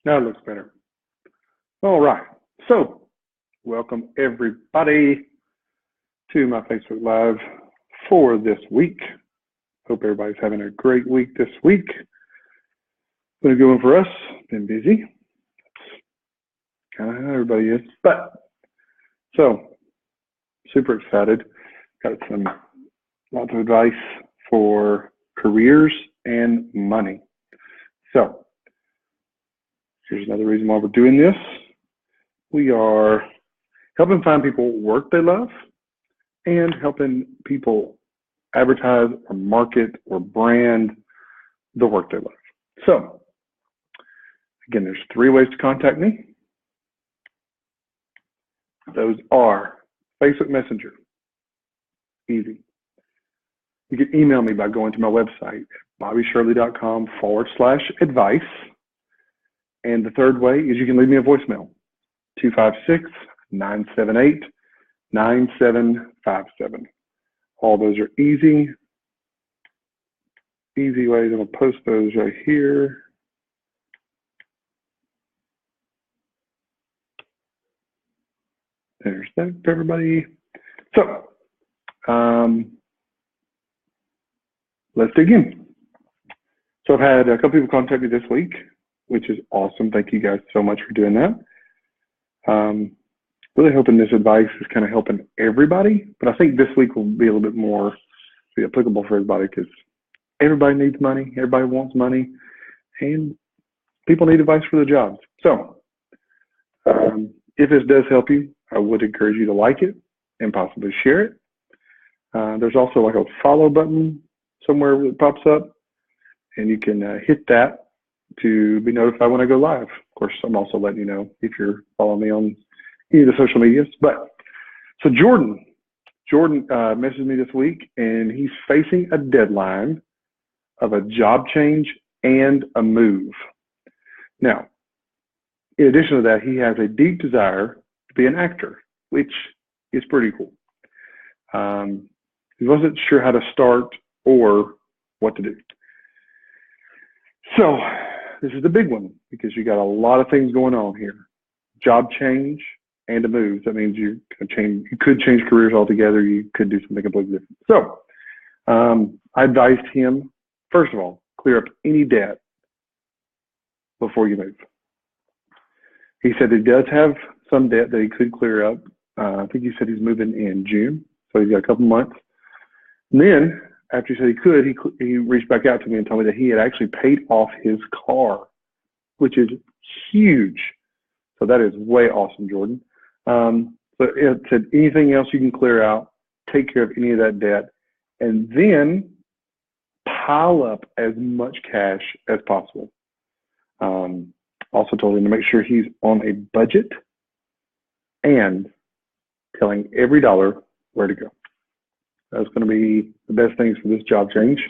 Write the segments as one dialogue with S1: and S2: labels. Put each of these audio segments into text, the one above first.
S1: Now it looks better. All right. So, welcome everybody to my Facebook Live for this week. Hope everybody's having a great week this week. Been a good one for us. Been busy. Kind of how everybody is. So, super excited. Got lots of advice for careers and money. So, here's another reason why we're doing this. We are helping find people work they love and helping people advertise or market or brand the work they love. So, again, there's 3 ways to contact me. Those are Facebook Messenger, easy. You can email me by going to my website, bobbyshirley.com/advice. And the third way is you can leave me a voicemail, 256-978-9757. All those are easy ways. I'm going to post those right here. There's that for everybody. So, let's dig in. So I've had a couple people contact me this week, which is awesome. Thank you guys so much for doing that. Really hoping this advice is kind of helping everybody, but I think this week will be a little bit more applicable for everybody because everybody needs money, everybody wants money, and people need advice for their jobs. So if this does help you, I would encourage you to like it and possibly share it. There's also like a follow button somewhere that pops up, and you can hit that to be notified when I go live. Of course, I'm also letting you know if you're following me on any of the social medias. So Jordan messaged me this week, and he's facing a deadline of a job change and a move. Now, in addition to that, he has a deep desire to be an actor, which is pretty cool. He wasn't sure how to start or what to do. So this is the big one because you got a lot of things going on here. Job change and a move. That means you could change careers altogether. You could do something completely different. So I advised him, first of all, clear up any debt before you move. He said he does have some debt that he could clear up. I think he said he's moving in June, so he's got a couple months. And then, after he said he could, he reached back out to me and told me that he had actually paid off his car, which is huge. So that is way awesome, Jordan. So it said anything else you can clear out, take care of any of that debt, and then pile up as much cash as possible. Also told him to make sure he's on a budget and telling every dollar where to go. That's going to be the best things for this job change.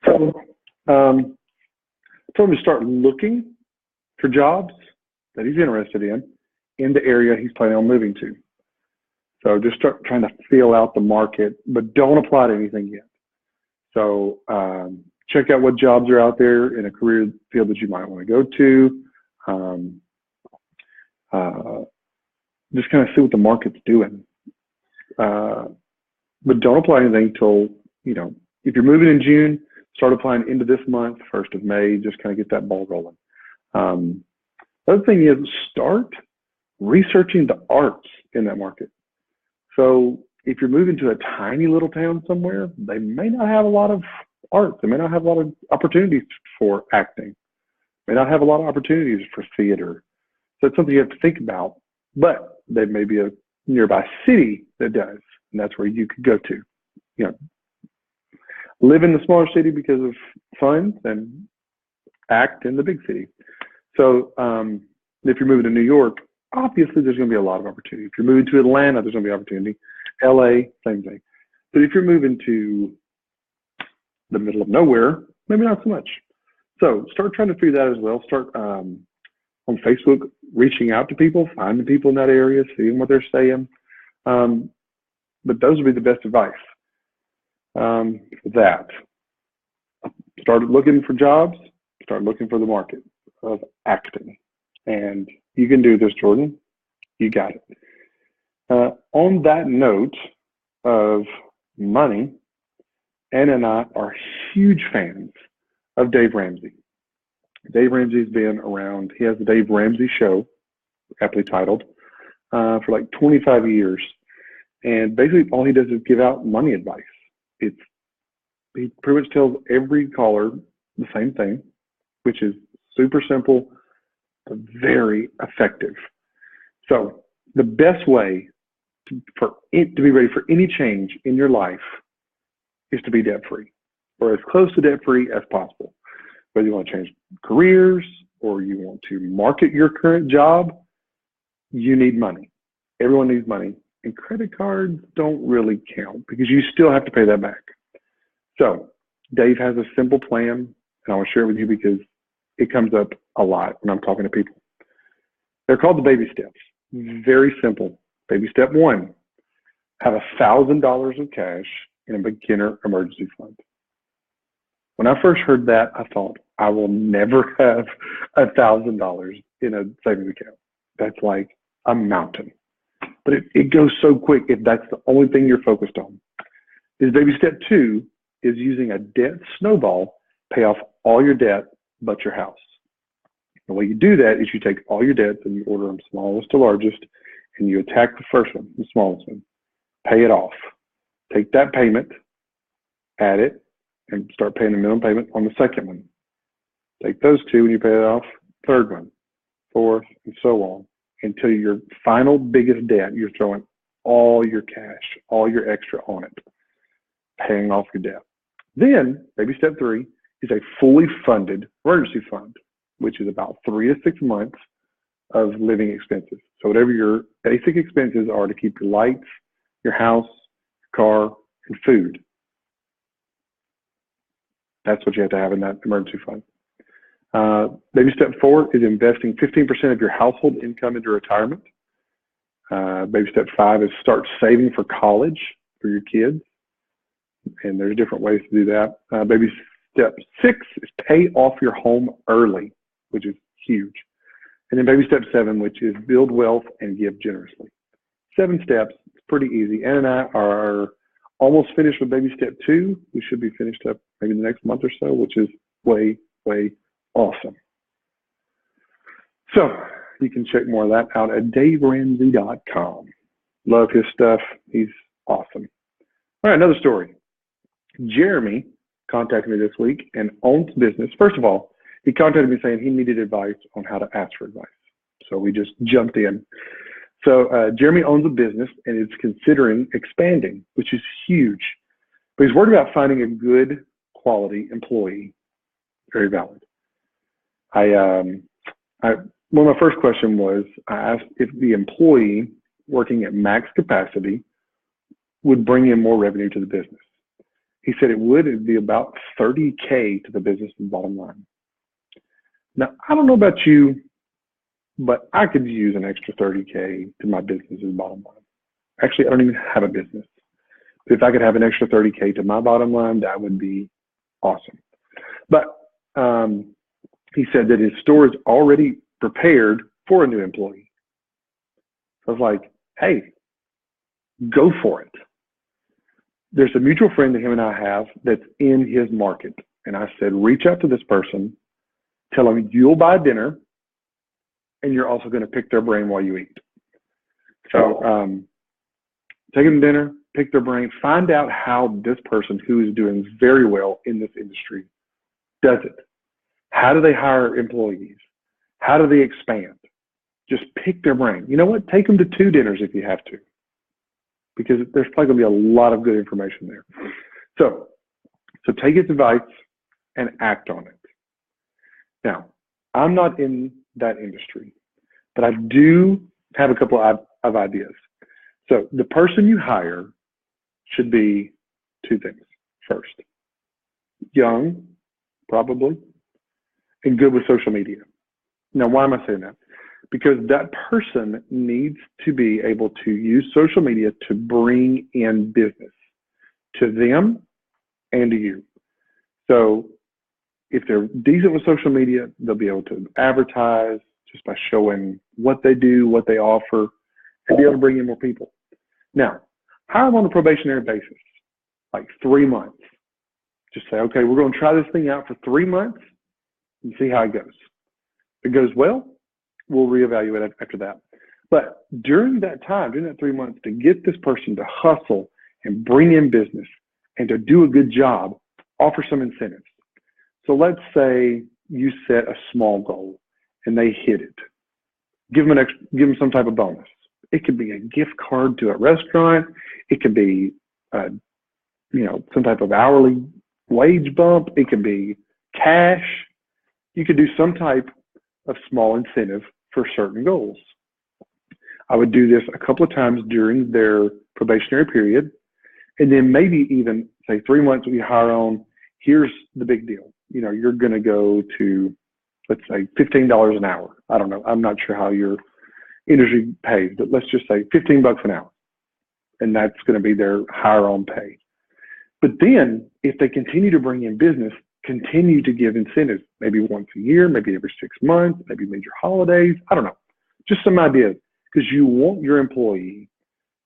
S1: So I told him to start looking for jobs that he's interested in the area he's planning on moving to. So just start trying to feel out the market, but don't apply to anything yet. So check out what jobs are out there in a career field that you might want to go to. Just kind of see what the market's doing. But don't apply anything till, if you're moving in June, start applying into this month, 1st of May, just kind of get that ball rolling. The other thing is start researching the arts in that market. So if you're moving to a tiny little town somewhere, they may not have a lot of art. They may not have a lot of opportunities for acting. May not have a lot of opportunities for theater. So it's something you have to think about. But there may be a nearby city that does, and that's where you could go to. Live in the smaller city because of funds and act in the big city. So if you're moving to New York, obviously there's going to be a lot of opportunity. If you're moving to Atlanta, there's going to be opportunity. LA, same thing. But if you're moving to the middle of nowhere, maybe not so much. So start trying to figure that as well. Start on Facebook, reaching out to people, finding people in that area, seeing what they're saying. But those would be the best advice for that. Start looking for jobs, start looking for the market. of acting. And you can do this, Jordan. You got it. On that note of money, Anna and I are huge fans of Dave Ramsey. Dave Ramsey's been around. He has the Dave Ramsey Show, aptly titled, for like 25 years. And basically all he does is give out money advice. He pretty much tells every caller the same thing, which is super simple, but very effective. So the best way to be ready for any change in your life is to be debt-free, or as close to debt-free as possible. Whether you want to change careers or you want to market your current job, you need money. Everyone needs money. And credit cards don't really count because you still have to pay that back. So Dave has a simple plan, and I want to share it with you because it comes up a lot when I'm talking to people. They're called the baby steps. Very simple. Baby step 1, have $1,000 of cash in a beginner emergency fund. When I first heard that, I thought, I will never have $1,000 in a savings account. That's like a mountain. But it goes so quick if that's the only thing you're focused on. His baby step 2 is using a debt snowball, pay off all your debt but your house. The way you do that is you take all your debts and you order them smallest to largest, and you attack the first one, the smallest one. Pay it off. Take that payment, add it, and start paying the minimum payment on the second one. Take those two and you pay it off, third one, fourth, and so on, until your final biggest debt, you're throwing all your cash, all your extra on it, paying off your debt. Then, baby step 3 is a fully funded emergency fund, which is about 3 to 6 months of living expenses. So whatever your basic expenses are to keep your lights, your house, your car, and food, that's what you have to have in that emergency fund. Baby step 4 is investing 15% of your household income into retirement. Baby step 5 is start saving for college for your kids. And there's different ways to do that. Baby step 6 is pay off your home early, which is huge. And then baby step 7, which is build wealth and give generously. 7 steps. It's pretty easy. Ann and I are almost finished with baby step 2. We should be finished up maybe the next month or so, which is way, way awesome. So you can check more of that out at DaveRamsey.com. Love his stuff. He's awesome. All right, another story. Jeremy contacted me this week and owns business. First of all, he contacted me saying he needed advice on how to ask for advice. So we just jumped in. So Jeremy owns a business and is considering expanding, which is huge. But he's worried about finding a good quality employee. Very valid. One of my first questions was, I asked if the employee working at max capacity would bring in more revenue to the business. He said it'd be about $30K to the business's bottom line. Now, I don't know about you, but I could use an extra $30K to my business's bottom line. Actually, I don't even have a business. But if I could have an extra $30K to my bottom line, that would be awesome. But he said that his store is already prepared for a new employee. So I was like, hey, go for it. There's a mutual friend that him and I have that's in his market. And I said, reach out to this person, tell them you'll buy dinner, and you're also going to pick their brain while you eat. So take them to dinner, pick their brain, find out how this person who is doing very well in this industry does it. How do they hire employees? How do they expand? Just pick their brain. You know what? Take them to 2 dinners if you have to, because there's probably going to be a lot of good information there. So take his advice and act on it. Now, I'm not in that industry, but I do have a couple of ideas. So the person you hire should be 2 things. First, young, probably, and good with social media. Now, why am I saying that? Because that person needs to be able to use social media to bring in business to them and to you. So if they're decent with social media, they'll be able to advertise just by showing what they do, what they offer, and be able to bring in more people. Now, hire them on a probationary basis, like 3 months. Just say, okay, we're going to try this thing out for 3 months and see how it goes. If it goes well, we'll reevaluate after that. But during that time, during that 3 months, to get this person to hustle and bring in business and to do a good job, offer some incentives. So let's say you set a small goal and they hit it. Give them some type of bonus. It could be a gift card to a restaurant. It could be, some type of hourly wage bump. It could be cash. You could do some type of small incentive for certain goals. I would do this a couple of times during their probationary period. And then maybe even say 3 months we hire on, here's the big deal. You're going to go to, let's say, $15 an hour. I don't know. I'm not sure how your industry pays, but let's just say $15 an hour. And that's going to be their hire on pay. But then if they continue to bring in business, continue to give incentives, maybe once a year, maybe every 6 months, maybe major holidays. I don't know. Just some ideas, because you want your employee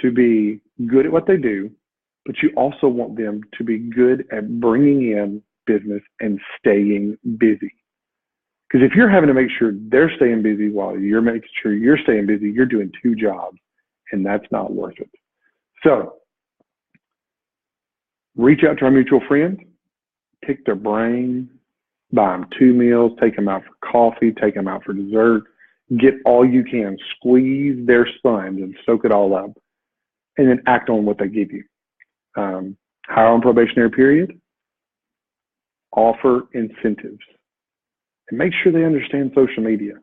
S1: to be good at what they do, but you also want them to be good at bringing in business and staying busy. Because if you're having to make sure they're staying busy while you're making sure you're staying busy, you're doing 2 jobs, and that's not worth it. So reach out to our mutual friend, pick their brain, buy them 2 meals, take them out for coffee, take them out for dessert, get all you can, squeeze their sponge and soak it all up, and then act on what they give you. Hire on probationary period, offer incentives, and make sure they understand social media.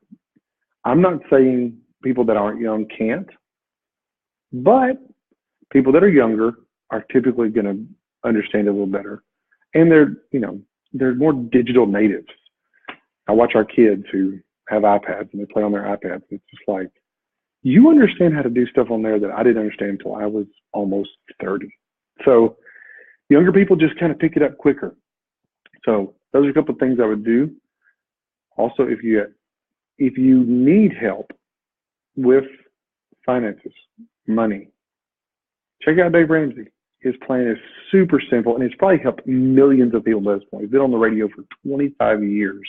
S1: I'm not saying people that aren't young can't, but people that are younger are typically going to understand it a little better. And they're more digital natives. I watch our kids who have iPads and they play on their iPads. It's just like, you understand how to do stuff on there that I didn't understand until I was almost 30. So younger people just kind of pick it up quicker. So those are a couple of things I would do. Also, if you need help with finances, money, check out Dave Ramsey. His plan is super simple, and it's probably helped millions of people at this point. He's been on the radio for 25 years.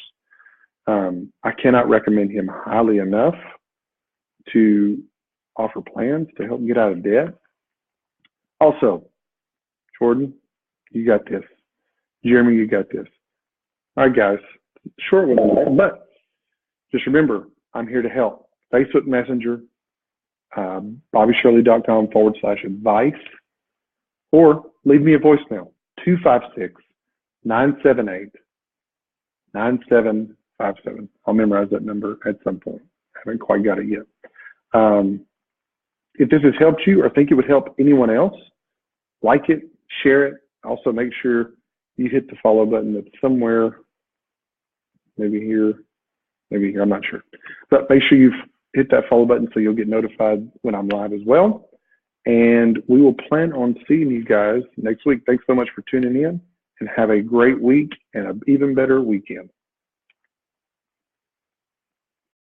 S1: I cannot recommend him highly enough to offer plans to help get out of debt. Also, Jordan, you got this. Jeremy, you got this. All right, guys, short one, but just remember, I'm here to help. Facebook Messenger, BobbyShirley.com/advice, or leave me a voicemail, 256-978-9757. I'll memorize that number at some point. I haven't quite got it yet. If this has helped you or think it would help anyone else, like it, share it. Also, make sure you hit the follow button that's somewhere, maybe here, I'm not sure. But make sure you've hit that follow button so you'll get notified when I'm live as well. And we will plan on seeing you guys next week. Thanks so much for tuning in, and have a great week and an even better weekend.